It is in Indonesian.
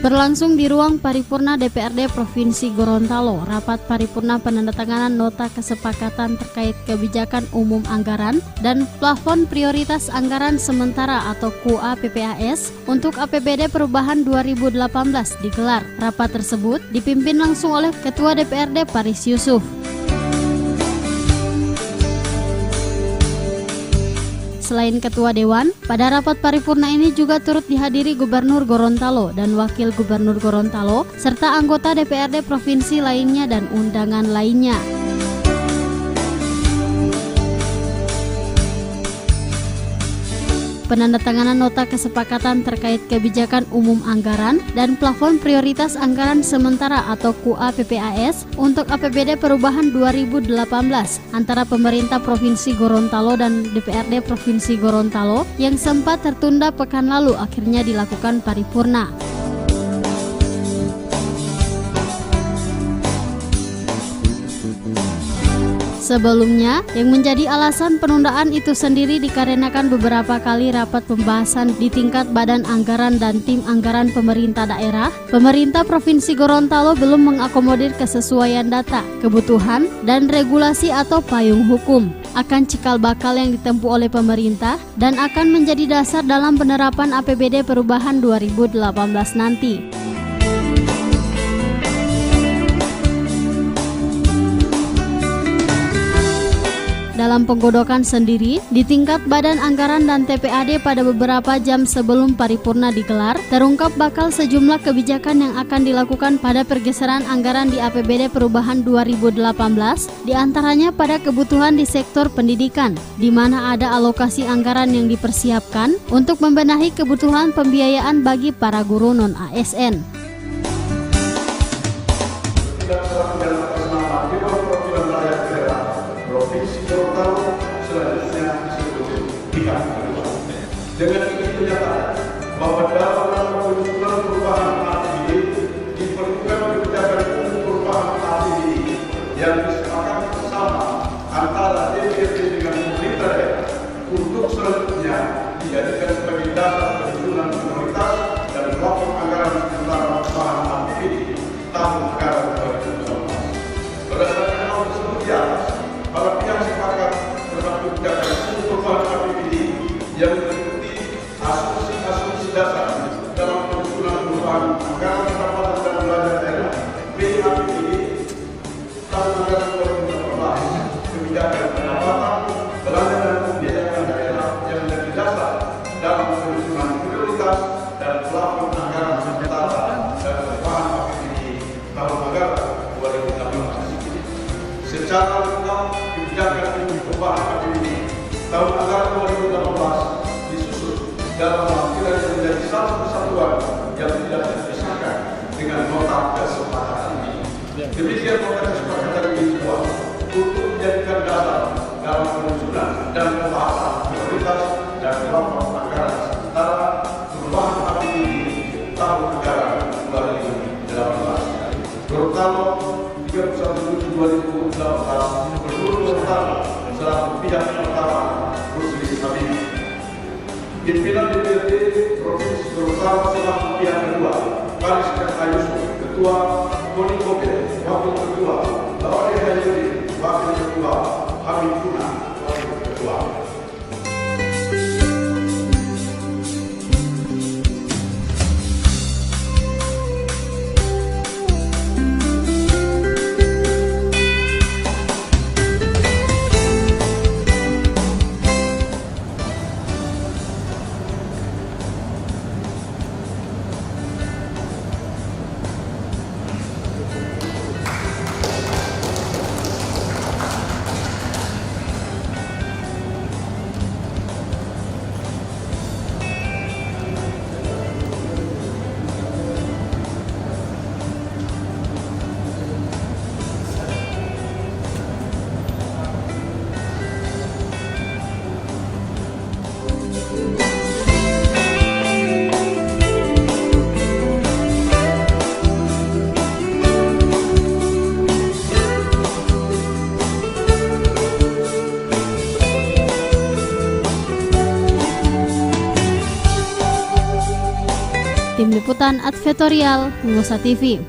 Berlangsung di ruang paripurna DPRD Provinsi Gorontalo, rapat paripurna penandatanganan nota kesepakatan terkait kebijakan umum anggaran dan plafon prioritas anggaran sementara atau KUA PPAS untuk APBD perubahan 2018 digelar. Rapat tersebut dipimpin langsung oleh Ketua DPRD Paris Yusuf. Selain Ketua Dewan, pada rapat paripurna ini juga turut dihadiri Gubernur Gorontalo dan Wakil Gubernur Gorontalo, serta anggota DPRD provinsi lainnya dan undangan lainnya. Penandatanganan nota kesepakatan terkait kebijakan umum anggaran dan plafon prioritas anggaran sementara atau KUA PPAS untuk APBD perubahan 2018 antara pemerintah Provinsi Gorontalo dan DPRD Provinsi Gorontalo yang sempat tertunda pekan lalu akhirnya dilakukan paripurna. Sebelumnya, yang menjadi alasan penundaan itu sendiri dikarenakan beberapa kali rapat pembahasan di tingkat Badan Anggaran dan Tim Anggaran Pemerintah Daerah, Pemerintah Provinsi Gorontalo belum mengakomodir kesesuaian data, kebutuhan, dan regulasi atau payung hukum akan cikal bakal yang ditempuh oleh pemerintah dan akan menjadi dasar dalam penerapan APBD perubahan 2018 nanti. Dalam penggodokan sendiri, di tingkat Badan Anggaran dan TPAD pada beberapa jam sebelum paripurna digelar, terungkap bakal sejumlah kebijakan yang akan dilakukan pada pergeseran anggaran di APBD perubahan 2018, diantaranya pada kebutuhan di sektor pendidikan, di mana ada alokasi anggaran yang dipersiapkan untuk membenahi kebutuhan pembiayaan bagi para guru non-ASN. Selanjutnya disebut pihak kedua. Dengan ini menyatakan bahwa dalam pengusulan perubahan APBD diperlukan kebijakan umum perubahan APBD yang disepakati bersama antara DPRD dengan pemerintah daerah untuk selanjutnya dijadikan sebagai dasar penyusunan prioritas dan plafon anggaran sementara perubahan APBD tahun anggaran 2019. Berdasarkan hal tersebut di atas, para pihak sepakat kebijakan umum perubahan APBD yang meliputi asumsi dasar dalam penyusunan perubahan anggaran pendapatan dan belanja daerah (PAPBD) tahun anggaran 2018, kebijakan pendapatan, belanja dan pembiayaan daerah yang menjadi dasar dalam penyusunan prioritas dan plafon anggaran sementara dan perubahan APBD tahun anggaran 2018. Secara lengkap, kebijakan umum perubahan APBD tahun anggaran 2018 disusun dalam lampiran yang menjadi satu kesatuan yang tidak terpisahkan dengan nota kesepakatan ini. Demikian nota kesepakatan ini dibuat untuk menjadikan dasar dalam penyusunan dan pembahasan prioritas dan plafon anggaran sementara perubahan APBD tahun anggaran 2018. Gorontalo 31 Juli 2018, Gubernur Gorontalo selaku pihak pertama Rusli Habibie. Pimpinan DPRD Provinsi Gorontalo selaku pihak kedua Paris Yusuf, Ketua Tony Kobe, Wakil Ketua Lawali Hayuri, Wakil Ketua Habib Puna, Wakil Ketua. Tim Liputan Advertorial Nusa TV.